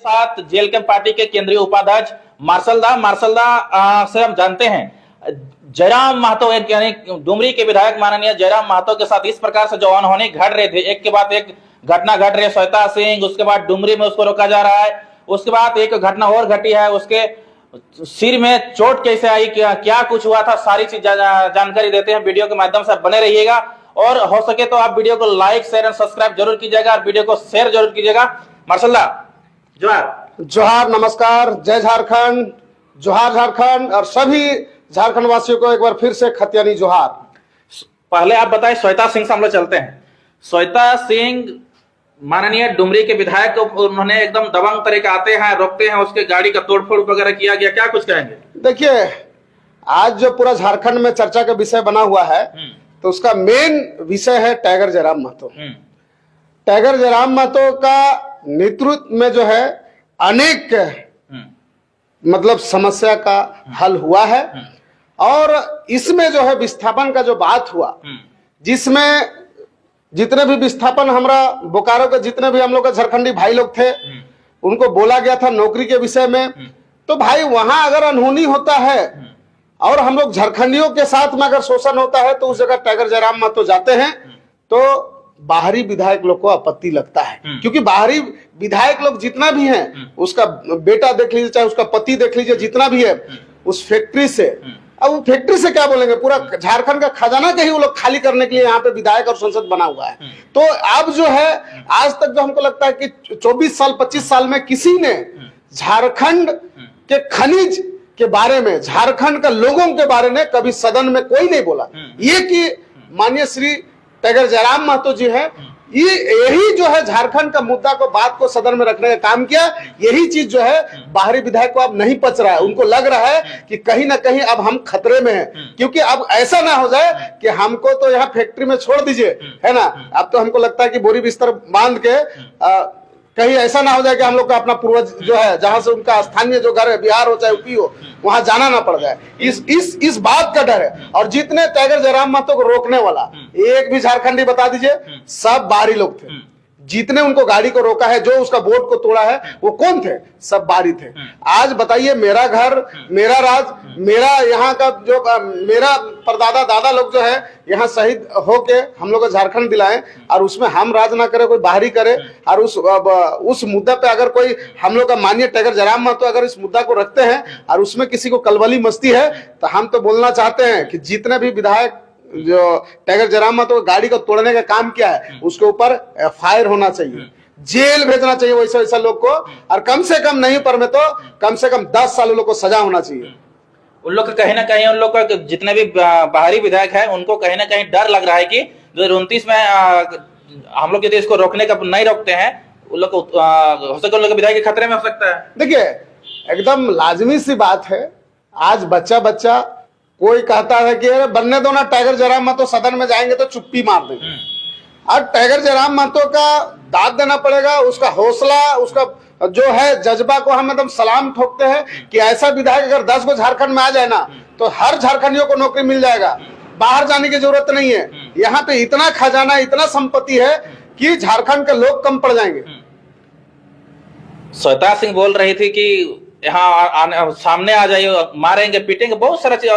साथ jail camp party के केंद्रीय उपाध्यक्ष मार्शलदा से हम जानते हैं जयराम महतो यानी डुमरी के विधायक माननीय जयराम महतो के साथ इस प्रकार से जो अनहोनी घट रहे थे, एक के बाद एक घटना घट रही है। श्वेता सिंह, उसके बाद डुमरी में उसको रोका जा रहा है, उसके बाद एक घटना और घटी है, उसके सिर में चोट कैसे आई, क्या कुछ हुआ था, सारी चीज जानकारी देते हैं। वीडियो के माध्यम से बने रहिएगा और हो सके तो आप वीडियो को लाइक शेयर एंड सब्सक्राइब जरूर कीजिएगा और वीडियो को शेयर जरूर कीजिएगा। मार्शलदा जोहार। जोहार, नमस्कार, जय झारखंड, जोहार झारखंड और सभी झारखंड वासियों को एक बार फिर से खतियानी जोहार। पहले आप बताएं, श्वेता सिंह से हम लोग चलते हैं। श्वेता सिंह माननीय डुमरी के विधायक, उन्होंने एकदम दबंग तरीके आते हैं, रोकते हैं, उसके गाड़ी का तोड़फोड़ वगैरह किया गया, क्या कुछ कहेंगे? देखिए, आज जो पूरा झारखंड में चर्चा का विषय बना हुआ है तो उसका मेन विषय है टाइगर जयराम महतो। टाइगर जयराम महतो का नेतृत्व में जो है अनेक मतलब समस्या का हल हुआ है और इसमें जो है विस्थापन का जो बात हुआ, जिसमें जितने भी विस्थापन हमारा बोकारो के जितने भी हम लोग के झारखंडी भाई लोग थे उनको बोला गया था नौकरी के विषय में, तो भाई वहां अगर अनहोनी होता है और हम लोग झारखंडियों के साथ में अगर शोषण होता है तो उस जगह टाइगर जयराम महतो जाते हैं तो बाहरी विधायक लोग को आपत्ति लगता है, क्योंकि बाहरी विधायक लोग जितना भी हैं, उसका बेटा देख लीजिए चाहे उसका पति देख लीजिए, जितना भी है उस फैक्ट्री से, अब वो फैक्ट्री से क्या बोलेंगे, पूरा झारखंड का खजाना के ही वो लोग खाली करने के लिए यहाँ पे विधायक और संसद बना हुआ है। तो अब जो है आज तक जो हमको लगता है कि 24 साल 25 साल में किसी ने झारखंड के खनिज के बारे में, झारखंड के लोगों के बारे में कभी सदन में कोई नहीं बोला। ये कि माननीय श्री टाइगर जयराम महतो जी है, यही जो है झारखंड का मुद्दा को, बात को सदन में रखने का काम किया। यही चीज जो है बाहरी विधायक को अब नहीं पच रहा है, उनको लग रहा है कि कहीं ना कहीं अब हम खतरे में हैं, क्योंकि अब ऐसा ना हो जाए कि हमको तो यहाँ फैक्ट्री में छोड़ दीजिए, है ना। अब तो हमको लगता है कि बोरी बिस्तर बांध के कहीं ऐसा ना हो जाए कि हम लोग का अपना पूर्वज जो है, जहां से उनका स्थानीय जो घर है, बिहार हो चाहे यूपी हो, वहां जाना ना पड़ जाए। इस बात का डर है। और जितने टाइगर जयराम महतो को रोकने वाला एक भी झारखंडी बता दीजिए, सब बाहरी लोग थे। जितने उनको गाड़ी को रोका है, जो उसका बोर्ड को तोड़ा है, वो कौन थे? सब बाहरी थे। आज बताइए, मेरा घर, मेरा राज, मेरा यहाँ का जो मेरा परदादा दादा लोग जो है यहाँ शहीद होके हम लोग को झारखंड दिलाए और उसमें हम राज ना करे, कोई बाहरी करे। और उस मुद्दा पे अगर कोई हम लोग का माननीय टाइगर जयराम महतो अगर इस मुद्दा को रखते हैं और उसमें किसी को कलबली मस्ती है, तो हम तो बोलना चाहते हैं कि जितने भी विधायक जो टाइगर जयराम महतो गाड़ी को तोड़ने का काम किया है, उसके ऊपर FIR होना चाहिए, जेल भेजना चाहिए वैसे वैसा लोग को, और कम से कम नहीं पर में तो कम से कम 10 साल लोग को सजा होना चाहिए। उन लोग कहीं ना कहीं, उन लोग का जितने भी बाहरी विधायक हैं, उनको कहीं ना कहीं डर लग रहा है कि 2029 में हम लोग यदि इसको रोकने का नहीं रोकते हैं, उन लोग हो सके उन लोग विधायक के खतरे में हो सकता है। देखिए, एकदम लाजमी सी बात है। आज बच्चा कोई कहता है कि अरे बनने दो ना, टाइगर जयराम महतो सदन में जाएंगे तो चुप्पी मार देंगे। और टाइगर जयराम महतो का दाद देना पड़ेगा, उसका हौसला, उसका जो है जज्बा को हम एकदम सलाम ठोकते हैं कि ऐसा विधायक अगर 10 को झारखंड में आ जाए ना, तो हर झारखंडियों को नौकरी मिल जाएगा, बाहर जाने की जरूरत नहीं है। यहाँ पे इतना खजाना, इतना संपत्ति है कि झारखंड के लोग कम पड़ जाएंगे। श्वेता सिंह बोल रही थी कि यहाँ सामने आ जाइए, मारेंगे पीटेंगे, बहुत सारा चीज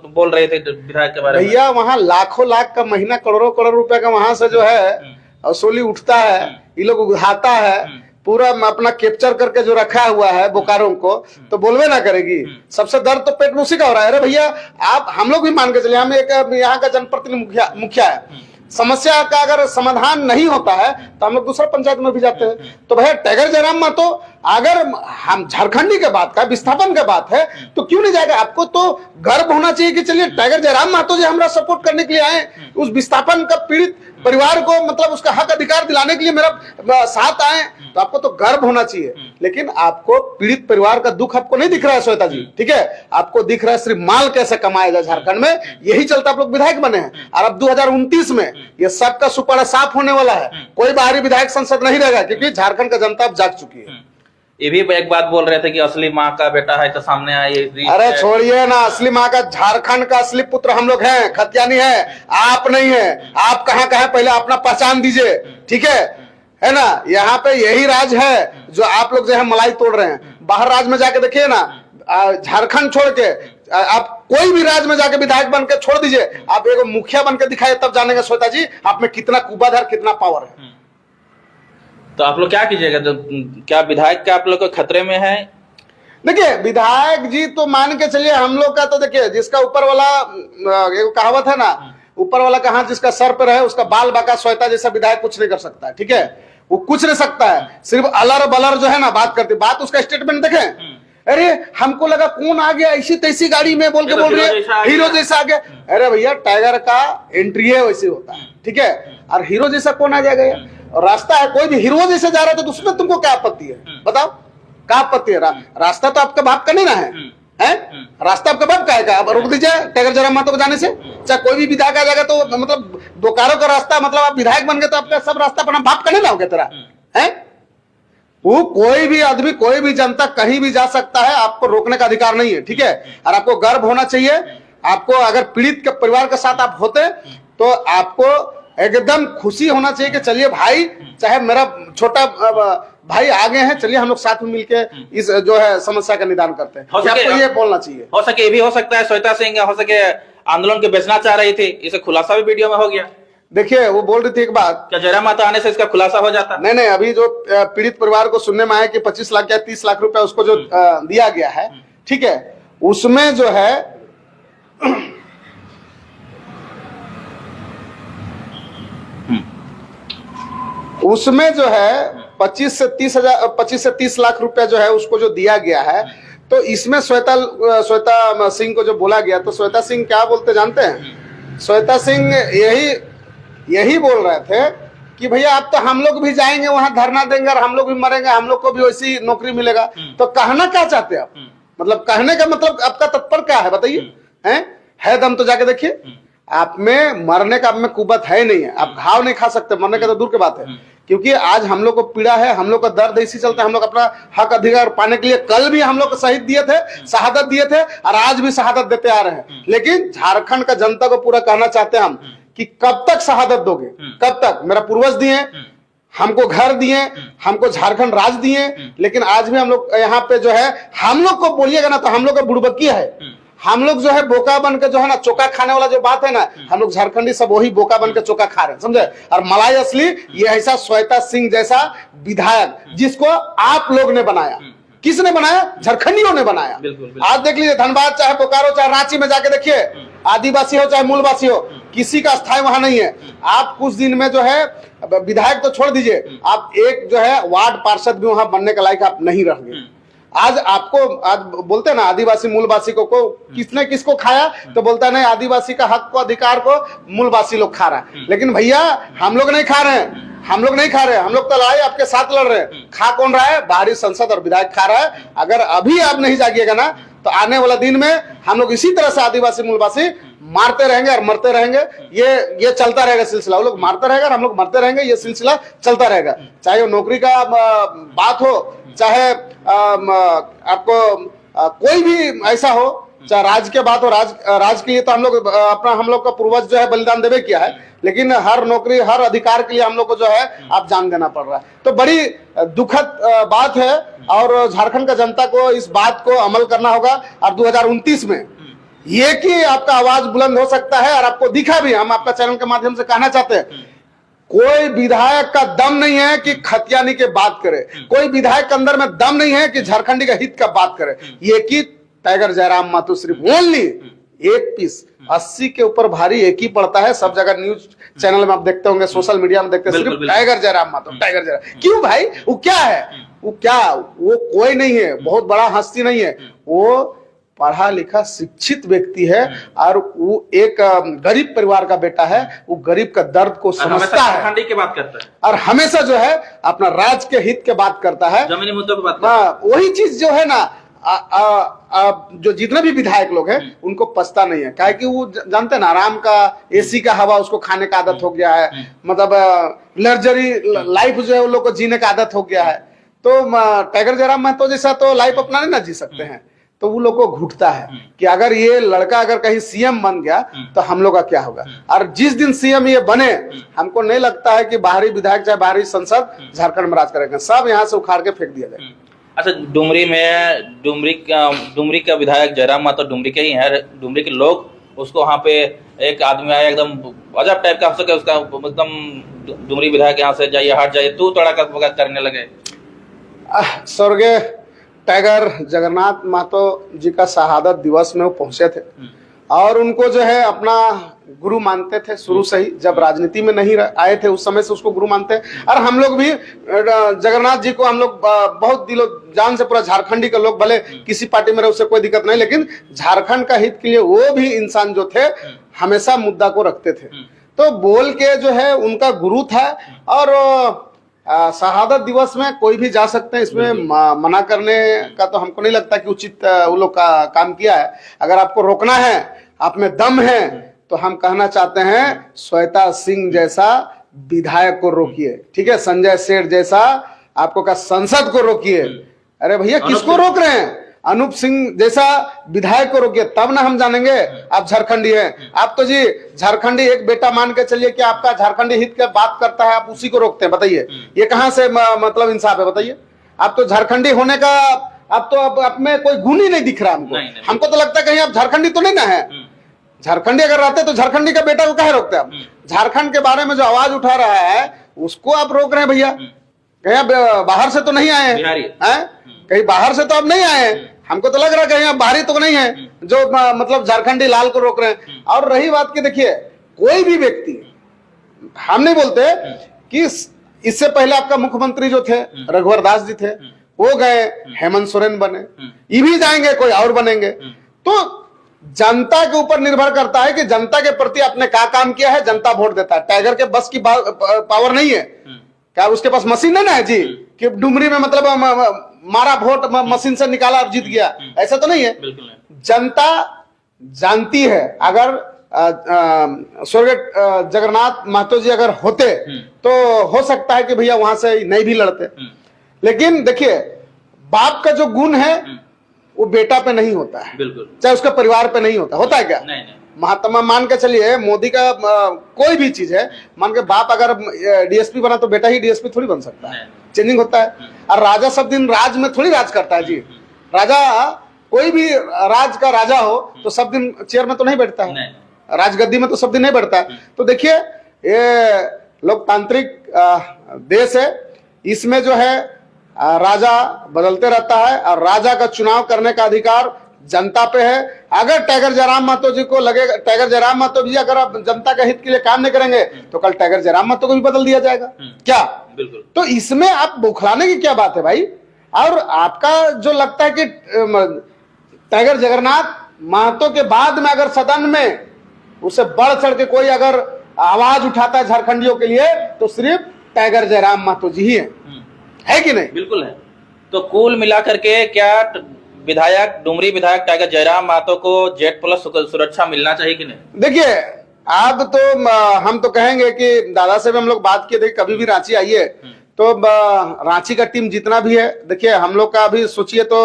बोल रहे थे विधायक के बारे में। भैया, वहाँ लाखों लाख का महीना, करोड़ों रुपए का वहां से जो है वसूली उठता है, ये लोग उठाता है, पूरा अपना कैप्चर करके जो रखा हुआ है बोकारो को, तो बोलवे ना करेगी। सबसे दर्द तो पेट में उसी का हो रहा है। अरे भैया, आप हम लोग भी मान के चलिए, हम एक यहाँ का जनप्रतिनिधि मुखिया है, समस्या का अगर समाधान नहीं होता है तो हम लोग दूसरा पंचायत में भी जाते हैं। तो भैया, टाइगर जयराम महतो अगर हम झारखंडी के बात का, विस्थापन के बात है, तो क्यों नहीं जाएगा? आपको तो गर्व होना चाहिए कि चलिए टाइगर जयराम महतो जी हमारा सपोर्ट करने के लिए आए, उस विस्थापन का पीड़ित परिवार को मतलब उसका हक अधिकार दिलाने के लिए मेरा साथ आए, तो आपको तो गर्व होना चाहिए। लेकिन आपको पीड़ित परिवार का दुख आपको नहीं दिख रहा है श्वेता जी, ठीक है? आपको दिख रहा है सिर्फ माल कैसे कमाया जाए झारखंड में, यही चलता आप लोग विधायक बने हैं। और अब 2029 में ये सबका सुपारा साफ होने वाला है, कोई बाहरी विधायक संसद नहीं रहेगा, क्योंकि झारखंड का जनता अब जाग चुकी है। ये भी एक बात बोल रहे थे कि असली माँ का बेटा है तो सामने आए। अरे छोड़िए ना, असली माँ का, झारखंड का असली पुत्र हम लोग हैं, खतियानी है, आप नहीं है। आप कहाँ पहले अपना पहचान दीजिए, ठीक है? है ना, यहाँ पे यही राज है जो आप लोग जो है मलाई तोड़ रहे हैं। बाहर राज्य में जाके देखिए ना, झारखंड छोड़ के आप कोई भी राज्य में जाके विधायक बन के छोड़ दीजिए, आप एक मुखिया बन के दिखाइए, तब जानेंगे श्वेता जी आप में कितना कुबद है, कितना पावर है। तो आप लोग क्या कीजिएगा? तो क्या विधायक का आप लोग को खतरे में है? देखिए विधायक जी तो मान के चलिए हम लोग का, तो देखिए जिसका ऊपर वाला एक कहावत है ना, ऊपर वाला का हाथ जिसका सर पर है उसका बाल बाका, श्वेता जैसा विधायक कुछ नहीं कर सकता है। ठीक है, वो कुछ नहीं सकता है, सिर्फ अलर बलर जो है ना बात करती, बात उसका स्टेटमेंट देखें, अरे हमको लगा कौन आ गया ऐसी तैसी गाड़ी में बोल के बोल रही है हीरो जैसा आ गया। अरे भैया टाइगर का एंट्री है वैसे होता है, ठीक है, और हीरो जैसा कौन आ जाएगा? और रास्ता है, कोई भी हीरो जैसे जा रहा है तो उसमें तुमको क्या आपत्ति है? बताओ क्या आपत्ति है? रास्ता तो आपका बाप का नहीं ना है, हैं? रास्ता आपका बाप का है क्या? अब रोक दीजिए टाइगर जयराम महतो को जाने से। चाहे कोई भी विधायक आ जाएगा तो मतलब बोकारो का रास्ता, मतलब आप विधायक बन गए तो आपका सब रास्ता अपना बाप का नहीं ना हो गया तेरा, है? वो कोई भी आदमी, कोई भी जनता कहीं भी जा सकता है, आपको रोकने का अधिकार नहीं है। ठीक है, और आपको गर्व होना चाहिए। आपको अगर पीड़ित के परिवार के साथ आप होते तो आपको एकदम खुशी होना चाहिए कि चलिए भाई, चाहे मेरा छोटा भाई आगे हैं, चलिए हम लोग साथ में मिलके इस जो है समस्या का निदान करते हैं। आपको ये बोलना चाहिए। हो सके ये भी हो सकता है श्वेता सिंह हो सके आंदोलन के बेचना चाह रही थी, इसे खुलासा भी वीडियो में हो गया। देखिए वो बोल रही थी एक बात, क्या जयराम महतो आने से इसका खुलासा हो जाता? नहीं, अभी जो पीड़ित परिवार को सुनने में आया कि 25 लाख या 30 लाख रुपया उसको जो दिया गया है, ठीक है, उसमें जो है उसमें जो है 25 से 30 लाख रुपया जो है उसको जो दिया गया है, तो इसमें श्वेता सिंह को जो बोला गया, तो श्वेता सिंह क्या बोलते जानते हैं? श्वेता सिंह यही बोल रहे थे कि भैया अब तो हम लोग भी जाएंगे वहां धरना देंगे और हम लोग भी मरेंगे, हम लोग को भी वैसी नौकरी मिलेगा। तो कहना क्या चाहते हैं आप? मतलब कहने का मतलब आपका तत्पर क्या है बताइए? है दम तो जाके देखिए। आप में मरने का आप में कुवत है नहीं है, आप घाव नहीं खा सकते, मरने का तो दूर की बात है। क्योंकि आज हम लोग को पीड़ा है, हम लोग का दर्द इसी चलते, हम लोग अपना हक अधिकार पाने के लिए कल भी हम लोग को शहीद दिए थे, शहादत दिए थे और आज भी शहादत देते आ रहे हैं। लेकिन झारखंड का जनता को पूरा कहना चाहते हैं हम कि कब तक शहादत दोगे? कब तक? मेरा पूर्वज दिए, हमको घर दिए, हमको झारखंड राज दिए, लेकिन आज भी हम लोग यहाँ पे जो है, हम लोग को बोलिएगा ना तो हम लोग का बुड़बकी है। हम लोग जो है बोका बन के जो है ना चोका खाने वाला जो बात है ना, हम लोग झारखंडी सब वही बोका बन के चोका खा रहे हैं, समझे? और मलाई असली ये ऐसा श्वेता सिंह जैसा विधायक जिसको आप लोग ने बनाया। किसने बनाया? झारखंडियों ने बनाया। आज देख लीजिए धनबाद चाहे बोकारो चाहे रांची में जाके देखिए, आदिवासी हो चाहे मूलवासी हो, किसी का स्थायी वहां नहीं है। आप कुछ दिन में जो है विधायक तो छोड़ दीजिए, आप एक जो है वार्ड पार्षद भी वहां बनने के लायक आप नहीं रह गए। आज आपको आज बोलते हैं ना आदिवासी मूलवासी को किसने किसको खाया, तो बोलता है नहीं आदिवासी का हक को अधिकार को मूलवासी लोग खा रहा है। लेकिन भैया हम लोग नहीं खा रहे हैं, हम लोग नहीं खा रहे हैं, हम लोग तो लड़ाई आपके साथ लड़ रहे हैं। खा कौन रहा है? बाहरी संसद और विधायक खा रहा है। अगर अभी आप नहीं जागिएगा ना तो आने वाला दिन में हम लोग इसी तरह से आदिवासी मूलवासी मारते रहेंगे और मरते रहेंगे। ये चलता रहेगा सिलसिला, वो लोग मारते रहेगा और हम लोग मरते रहेंगे, ये सिलसिला चलता रहेगा। चाहे वो नौकरी का बात हो, चाहे आपको कोई भी ऐसा हो, चाहे राज के बात हो, राज के लिए तो हम लोग का पूर्वज जो है बलिदान देवे किया है, लेकिन हर नौकरी हर अधिकार के लिए हम लोग को जो है आप जान देना पड़ रहा है। तो बड़ी दुखद बात है और झारखंड का जनता को इस बात को अमल करना होगा। और 2029 में ये कि आपका आवाज बुलंद हो सकता है और आपको दिखा भी, हम आपका चैनल के माध्यम से कहना चाहते हैं, कोई विधायक का दम नहीं है कि खतियानी के बात करे, कोई विधायक के अंदर में दम नहीं है कि झारखंडी का हित का बात करे। ये कि टाइगर जयराम महतो सिर्फ ओनली एक पीस 80 के ऊपर भारी एक ही पड़ता है। सब जगह न्यूज चैनल में आप देखते होंगे, सोशल मीडिया में देखते हैं, सिर्फ टाइगर जयराम महतो, टाइगर जयराम। क्यों भाई? वो क्या है? वो कोई नहीं है, बहुत बड़ा हस्ती नहीं है, वो पढ़ा लिखा शिक्षित व्यक्ति है और वो एक गरीब परिवार का बेटा है। वो गरीब का दर्द को समझता है, झारखंडी की बात करता है और हमेशा जो है अपना राज्य के हित के बात करता है, जमीनी मुद्दों की बात करता है। वही चीज जो है ना जो जितने भी विधायक लोग हैं उनको पछता नहीं है, क्या कि वो जानते हैं ना आराम का एसी का हवा उसको खाने का आदत हो गया है, मतलब लग्जरी लाइफ जो है उन लोग को जीने का आदत हो गया है। तो टाइगर जयराम महतो जैसा तो लाइफ अपना नहीं ना जी सकते हैं। तो वो लोग को घुटता है कि अगर ये लड़का अगर कहीं सीएम बन गया तो हम लोग का क्या होगा। और जिस दिन सीएम ये बने, हमको नहीं लगता है कि बाहरी विधायक चाहे बाहरी संसद झारखंड में राज करेंगे, सब यहाँ से उखाड़ के फेंक दिया जाएगा। अच्छा, डुमरी का विधायक जयराम महतो डुमरी के ही है। डुमरी के लोग उसको वहाँ पे एक आदमी आया एकदम अजब टाइप का, उसका एकदम डुमरी विधायक यहाँ से जाइए, हट जाइए, तू तोड़ा करने लगे। स्वर्गीय टाइगर जगन्नाथ महतो जी का शहादत दिवस में वो पहुंचे थे और उनको जो है अपना गुरु मानते थे शुरू से ही। जब राजनीति में नहीं आए थे उस समय से उसको गुरु मानते हैं। और हम लोग भी जगन्नाथ जी को हम लोग बहुत दिलो जान से, पूरा झारखंडी के लोग, भले किसी पार्टी में रहे उससे कोई दिक्कत नहीं, लेकिन झारखंड का हित के लिए वो भी इंसान जो थे हमेशा मुद्दा को रखते थे। तो बोल के जो है उनका गुरु था। और शहादत दिवस में कोई भी जा सकते हैं, इसमें मना करने का तो हमको नहीं लगता कि उचित वो लोग का काम किया है। अगर आपको रोकना है, आप में दम है, तो हम कहना चाहते हैं श्वेता सिंह जैसा विधायक को रोकिए, ठीक है, संजय सेठ जैसा आपको का संसद को रोकिए। अरे भैया किसको रोक रहे हैं? अनूप सिंह जैसा विधायक को रोकिए, तब ना हम जानेंगे आप झारखंडी हैं। आप तो जी झारखंडी एक बेटा मान के चलिए कि आपका झारखंडी हित के बात करता है, आप उसी को रोकते हैं। बताइए ये कहां से मतलब इंसाफ है? बताइए। आप तो झारखंडी होने का आप तो अब में कोई गुण ही नहीं दिख रहा हमको। हमको तो लगता है कहीं आप झारखंडी तो नहीं ना है। झारखंडी अगर रहते तो झारखंडी का बेटा को कहे रोकते आप? झारखंड के बारे में जो आवाज उठा रहा है उसको आप रोक रहे हैं भैया। कहीं बाहर से तो नहीं आए हैं? कहीं बाहर से तो आप नहीं आए हैं। हमको तो लग रहा है कहीं आप बाहरी तो नहीं है जो मतलब झारखंडी लाल को रोक रहे हैं। और रही बात की, देखिए कोई भी व्यक्ति, हम नहीं बोलते कि इससे पहले आपका मुख्यमंत्री जो थे रघुवर दास जी थे, वो गए, हेमंत सोरेन बने, ये भी जाएंगे, कोई और बनेंगे। तो जनता के ऊपर निर्भर करता है कि जनता के प्रति आपने क्या काम किया है, जनता वोट देता है। टाइगर के बस की पावर नहीं है क्या? उसके पास मशीन नहीं ना है जी कि डुमरी में मतलब मारा वोट मशीन से निकाला और जीत गया, ऐसा तो नहीं है। जनता जानती है। अगर स्वर्गीय जगन्नाथ महतो जी अगर होते तो हो सकता है कि भैया वहां से नहीं भी लड़ते। लेकिन देखिए बाप का जो गुण है वो बेटा पे नहीं होता है, चाहे उसके परिवार पे नहीं होता। होता है क्या? नहीं। महात्मा मान के चलिए, मोदी का कोई भी चीज है, मान के बाप अगर डीएसपी बना तो बेटा ही डीएसपी थोड़ी बन सकता है। चेंजिंग होता है। और राजा सब दिन राज में थोड़ी राज करता है जी। राजा कोई भी राज का राजा हो तो सब दिन चेयर में तो नहीं बैठता है, राजगद्दी में तो सब दिन नहीं बैठता है। तो देखिए ये लोकतांत्रिक देश है, इसमें जो है राजा बदलते रहता है और राजा का चुनाव करने का अधिकार जनता पे है। अगर टाइगर जयराम महतो जी को लगेगा, टाइगर जयराम महतो जी अगर आप जनता के हित के लिए काम नहीं करेंगे तो कल टाइगर जयराम महतो को भी बदल दिया जाएगा क्या? बिल्कुल। तो इसमें आप बौखलाने की क्या बात है भाई? और आपका जो लगता है कि टाइगर जगन्नाथ महतो के बाद में अगर सदन में उसे बढ़ चढ़ के कोई अगर आवाज उठाता है झारखंडियों के लिए तो सिर्फ टाइगर जयराम महतो जी ही है कि नहीं? बिल्कुल है। तो कुल मिलाकर के क्या विधायक, डुमरी विधायक टाइगर जयराम महतो को जेड प्लस सुरक्षा मिलना चाहिए कि नहीं? देखिए अब तो हम तो कहेंगे कि दादा से भी हम लोग बात किए थे, कभी भी रांची आइए तो रांची का टीम जितना भी है, देखिए हम लोग का अभी सोचिए तो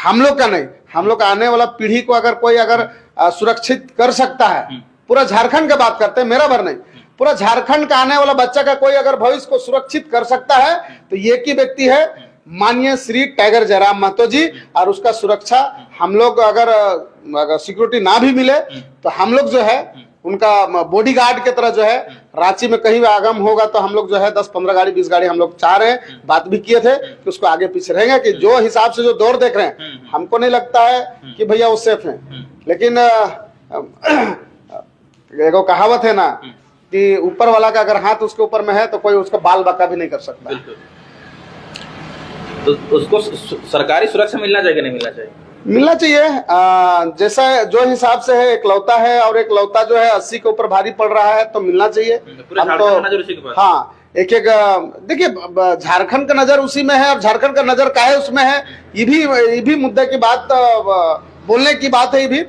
हम लोग का नहीं, हम लोग आने वाला पीढ़ी को अगर कोई अगर सुरक्षित कर सकता है, पूरा झारखंड का बात करते हैं, मेरा भर नहीं, पूरा झारखंड का आने वाला बच्चा का कोई अगर भविष्य को सुरक्षित कर सकता है तो ये की व्यक्ति है माननीय श्री टाइगर जयराम महतो जी। और उसका सुरक्षा हम लोग अगर सिक्योरिटी ना भी मिले तो हम लोग जो है उनका बॉडीगार्ड के तरह जो है रांची में कहीं भी आगम होगा तो हम लोग जो है 10-15 गाड़ी 20 गाड़ी हम लोग चाह रहे हैं, बात भी किए थे कि उसको आगे पीछे रहेंगे कि जो हिसाब से जो दौर देख रहे हैं हमको नहीं लगता है कि भैया वो सेफ है। लेकिन एगो कहावत है ना कि ऊपर वाला का अगर हाथ उसके ऊपर में है तो कोई उसका बाल बाका भी नहीं कर सकता। तो उसको सरकारी सुरक्षा मिलना चाहिए कि नहीं मिलना चाहिए? मिलना चाहिए। जैसा जो हिसाब से है एकलौता है और एकलौता जो है 80 के ऊपर भारी पड़ रहा है तो मिलना चाहिए। हम तो हाँ एक देखिए झारखंड का नजर उसी में है और झारखंड का नजर का है उसमें है। ये भी मुद्दे की बात बोलने की बात है। ये भी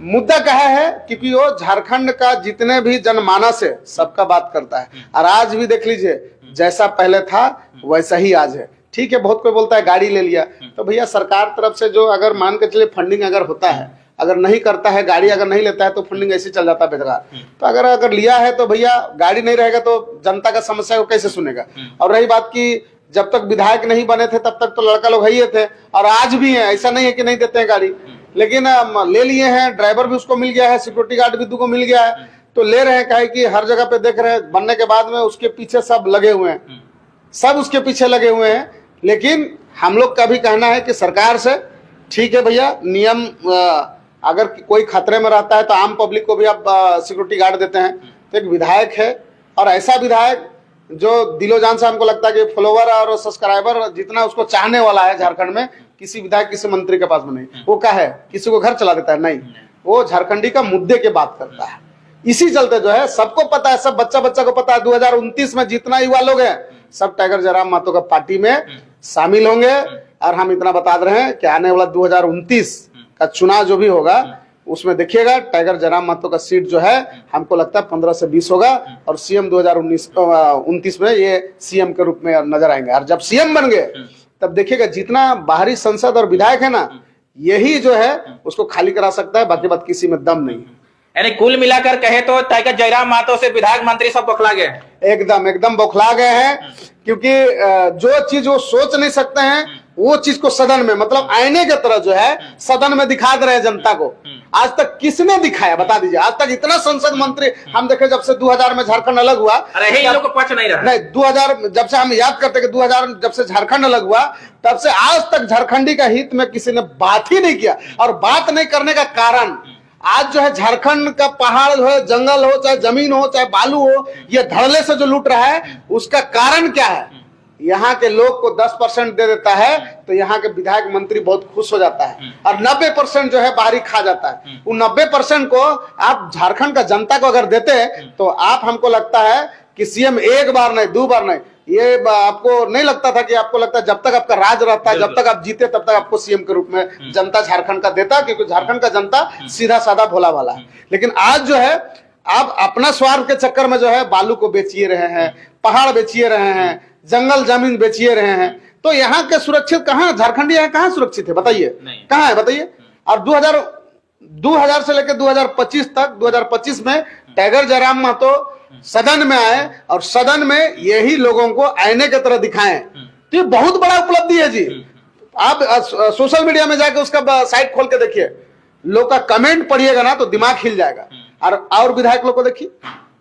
मुद्दा कहा है क्योंकि वो झारखंड का जितने भी जनमानस है सबका बात करता है। और आज भी देख लीजिए जैसा पहले था वैसा ही आज है। ठीक है, बहुत कोई बोलता है गाड़ी ले लिया, तो भैया सरकार तरफ से जो अगर मान के चलिए फंडिंग अगर होता है, अगर नहीं करता है, गाड़ी अगर नहीं लेता है तो फंडिंग ऐसे चल जाता है बेकार। तो अगर लिया है तो भैया गाड़ी नहीं रहेगा तो जनता का समस्या को कैसे सुनेगा। और रही बात की जब तक विधायक नहीं बने थे तब तक तो लड़का लोग ही थे, और आज भी है, ऐसा नहीं है कि नहीं देते हैं गाड़ी, लेकिन ले लिए हैं, ड्राइवर भी उसको मिल गया है, सिक्योरिटी गार्ड भी 2 को मिल गया है, तो ले रहे हैं। काहे कि हर जगह पे देख रहे हैं, बनने के बाद में उसके पीछे सब लगे हुए हैं, सब उसके पीछे लगे हुए हैं। लेकिन हम लोग का भी कहना है कि सरकार से, ठीक है भैया, नियम अगर कोई खतरे में रहता है तो आम पब्लिक को भी आप सिक्योरिटी गार्ड देते हैं, तो एक विधायक है, और ऐसा विधायक जो दिलो जान से हमको लगता है कि फॉलोवर और सब्सक्राइबर जितना उसको चाहने वाला है झारखंड में, किसी विधायक किसी मंत्री के पास में नहीं। वो क्या है, किसी को घर चला देता है, नहीं, वो झारखंडी का मुद्दे की बात करता है। इसी चलते जो है सबको पता है, सब बच्चा को पता है, 2029 में जितना युवा लोग हैं सब टाइगर जयराम महतो का पार्टी में शामिल होंगे। और हम इतना बता रहे हैं कि आने वाला 2029 का चुनाव जो भी होगा उसमें देखिएगा टाइगर जयराम महतो का सीट जो है हमको लगता है 15 से 20 होगा, और सीएम 2029 में ये सीएम के रूप में नजर आएंगे। और जब सीएम बन गए तब देखिएगा जितना बाहरी सांसद और विधायक है ना, यही जो है उसको खाली करा सकता है, बाकी बात किसी में दम नहीं। यानी कुल मिलाकर कहे तो टाइगर जयराम महतो से विधायक मंत्री सब बौखला गए, एकदम बौखला गए हैं, क्योंकि जो चीज वो सोच नहीं सकते हैं वो चीज को सदन में, मतलब आईने की तरह जो है सदन में दिखा दे रहे हैं जनता को। आज तक किसने दिखाया बता दीजिए? आज तक इतना संसद मंत्री हम देखे जब से 2000 में झारखंड अलग हुआ, अरे ये लोग को पच नहीं रहा, नहीं 2000 जब से हम याद करते कि 2000 जब से झारखंड अलग हुआ तब से आज तक झारखंडी का हित में किसी ने बात ही नहीं किया। और बात नहीं करने का कारण आज जो है झारखंड का पहाड़ हो, जंगल हो, चाहे जमीन हो, चाहे बालू हो, ये धड़ल्ले से जो लूट रहा है उसका कारण क्या है? यहाँ के लोग को 10% दे देता है तो यहाँ के विधायक मंत्री बहुत खुश हो जाता है, और 90% जो है बाहरी खा जाता है। उन 90% को आप झारखंड का जनता को अगर देते तो आप, हमको लगता है कि सीएम एक बार नहीं 2 बार नहीं, ये आपको नहीं लगता था कि आपको लगता है जब तक आपका राज रहता है, जब तक आप जीते तब तक आपको सीएम के रूप में जनता झारखंड का देता, क्योंकि झारखंड का जनता सीधा साधा भोला भाला है। लेकिन आज जो है आप अपना स्वार्थ के चक्कर में जो है बालू को बेचिए रहे हैं, पहाड़ बेचिए रहे हैं, जंगल जमीन बेचिए रहे हैं, तो यहाँ के सुरक्षित कहाँ, झारखंडी यहाँ कहाँ सुरक्षित है बताइए? कहाँ है बताइए? और 2000 से लेकर 2025 तक, 2025 में टाइगर जयराम महतो सदन में आए और सदन में यही लोगों को आईने की तरह दिखाएं, तो ये बहुत बड़ा उपलब्धि है जी। आप सोशल मीडिया में जाके उसका साइट खोल के देखिए, लोग का कमेंट पढ़िएगा ना तो दिमाग हिल जाएगा। और विधायक लोग को देखिए,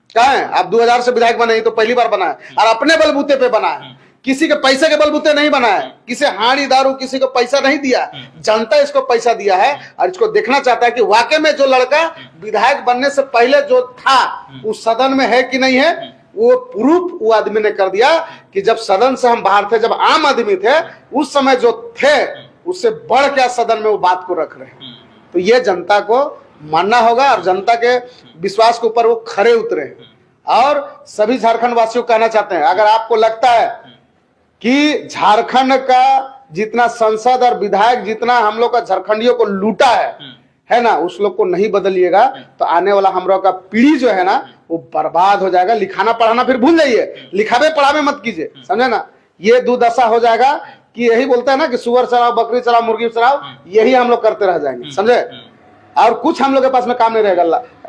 क्या है, आप 2000 से विधायक बने तो पहली बार बना है, और अपने बलबूते पे बना है, किसी के पैसे के बलबूते नहीं बना है, किसी हाड़ी दारू किसी को पैसा नहीं दिया, जनता इसको पैसा दिया है। और इसको देखना चाहता है कि वाकई में जो लड़का विधायक बनने से पहले जो था उस सदन में है कि नहीं है। वो प्रूफ वो आदमी ने कर दिया कि जब सदन से हम बाहर थे, जब आम आदमी थे, उस समय जो थे उससे बढ़ के सदन में वो बात को रख रहे हैं। तो ये जनता को मानना होगा, और जनता के विश्वास के ऊपर वो खरे उतरे हैं। और सभी झारखंड वासियों को कहना चाहते हैं, अगर आपको लगता है कि झारखंड का जितना सांसद और विधायक जितना हम लोग का झारखंडियों को लूटा है ना, उस लोग को नहीं बदलिएगा तो आने वाला हम लोग का पीढ़ी जो है ना वो बर्बाद हो जाएगा। लिखाना पढ़ाना फिर भूल जाइए, लिखावे पढ़ावे मत कीजिए, समझे ना। ये दुर्दशा हो जाएगा कि यही बोलता है ना कि सुअर चलाओ, बकरी चलाओ, मुर्गी चलाओ, यही हम लोग करते रह जाएंगे, समझे। और कुछ हम लोग के पास में काम नहीं रहेगा।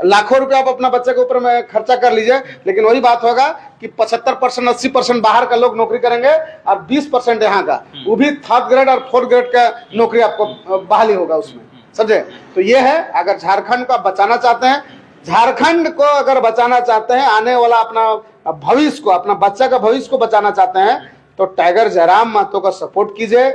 लाखों रुपया आप अपना बच्चे के ऊपर में खर्चा कर लीजिए, लेकिन वही बात होगा कि 75% 80% बाहर का लोग नौकरी करेंगे और 20% यहाँ का, वो भी 3rd ग्रेड और 4th ग्रेड का नौकरी आपको बहाली होगा उसमें, समझे। तो ये है, अगर झारखंड को बचाना चाहते हैं, झारखंड को अगर बचाना चाहते हैं, आने वाला अपना भविष्य को, अपना बच्चा का भविष्य को बचाना चाहते हैं, तो टाइगर जयराम महतो का सपोर्ट कीजिए।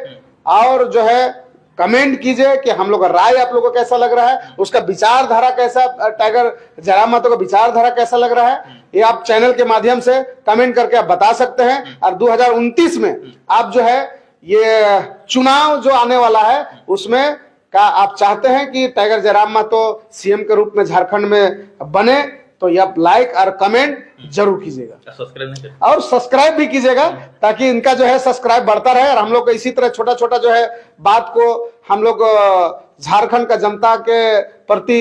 और जो है कमेंट कीजिए कि हम लोग का राय आप लोगों को कैसा लग रहा है, उसका विचारधारा कैसा, टाइगर जयराम महतो का विचारधारा कैसा लग रहा है, ये आप चैनल के माध्यम से कमेंट करके आप बता सकते हैं। और 2029 में आप जो है ये चुनाव जो आने वाला है उसमें का आप चाहते हैं कि टाइगर जयराम महतो सीएम के रूप में झारखंड में बने, तो ये आप लाइक और कमेंट जरूर कीजिएगा, और सब्सक्राइब भी कीजिएगा, ताकि इनका जो है सब्सक्राइब बढ़ता रहे। और हम लोग इसी तरह छोटा छोटा जो है बात को हम लोग झारखंड का जनता के प्रति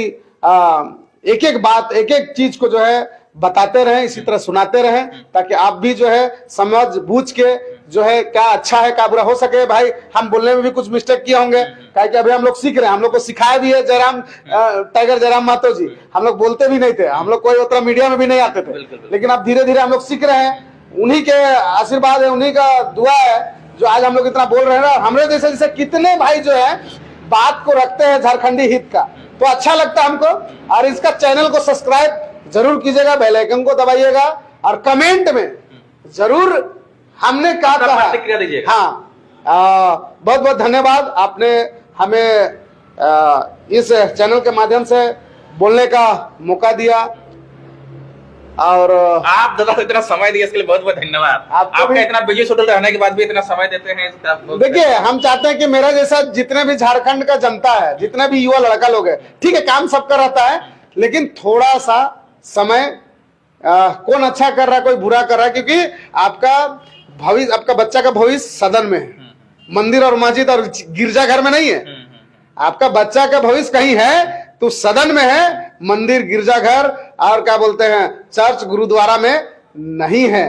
एक एक बात, एक एक चीज को जो है बताते रहें, इसी तरह सुनाते रहें, ताकि आप भी जो है समझ बूझ के जो है क्या अच्छा है क्या बुरा हो सके भाई, हम बोलने में भी कुछ मिस्टेक किए होंगे, क्या कि अभी हम लोग सीख रहे हैं, हम लोग को सिखाया भी है जयराम टाइगर जयराम महतो जी। हम लोग बोलते भी नहीं थे, हम लोग कोई उतना मीडिया में भी नहीं आते थे, लेकिन अब धीरे धीरे हम लोग सीख रहे हैं। उन्हीं के आशीर्वाद है, उन्हीं का दुआ है जो आज हम लोग इतना बोल रहे हैं ना। हमारे जैसे जैसे कितने भाई जो है बात को रखते हैं झारखंडी हित का, तो अच्छा लगता है हमको। और इसका चैनल को सब्सक्राइब जरूर कीजिएगा, बेल आइकन को दबाइएगा और कमेंट में जरूर हमने कहा था प्रतिक्रिया दीजिएगा। हाँ, बहुत बहुत धन्यवाद, आपने हमें इस चैनल के माध्यम से बोलने का मौका दिया और आप दादा को इतना समय दिया इसके लिए बहुत बहुत धन्यवाद। आपका इतना बिजी शेड्यूल रहने के बाद भी इतना समय देते हैं इसका देखिए, हम चाहते हैं कि मेरा जैसा जितने भी झारखंड का जनता है, जितने भी युवा लड़का लोग है, ठीक है काम सबका रहता है, लेकिन थोड़ा सा समय कौन अच्छा कर रहा है कोई बुरा कर रहा है, क्योंकि आपका भविष्य, आपका बच्चा का भविष्य सदन में है, मंदिर और मस्जिद और गिरजाघर में नहीं है। आपका बच्चा का भविष्य कहीं है तो सदन में है, मंदिर गिरजाघर और क्या बोलते हैं चर्च गुरुद्वारा में नहीं है।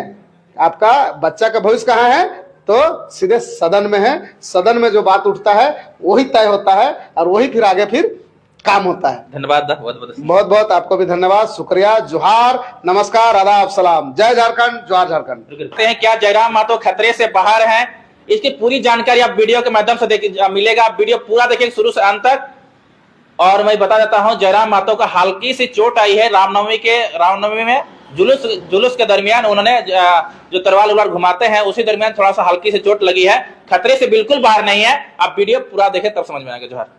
आपका बच्चा का भविष्य कहाँ है तो सीधे सदन में है। सदन में जो बात उठता है वही तय होता है और वही फिर आगे फिर काम होता है। धन्यवाद, बहुत बहुत आपको भी धन्यवाद, शुक्रिया, जोहार, नमस्कार, आदाब, सलाम, जय झारखंड, जोहार झारखंड। क्या जयराम महतो खतरे से बाहर हैं? इसकी पूरी जानकारी आप वीडियो के माध्यम से मिलेगा। आप वीडियो पूरा देखिए शुरू से अंत तक। और मैं बता देता हूं, जयराम महतो का हल्की सी चोट आई है रामनवमी में जुलूस के दरमियान उन्होंने जो तलवार घुमाते हैं उसी दरमियान थोड़ा सा हल्की सी चोट लगी है। खतरे से बिल्कुल बाहर नहीं है। आप वीडियो पूरा देखें तब समझ में आएगा। जोहार।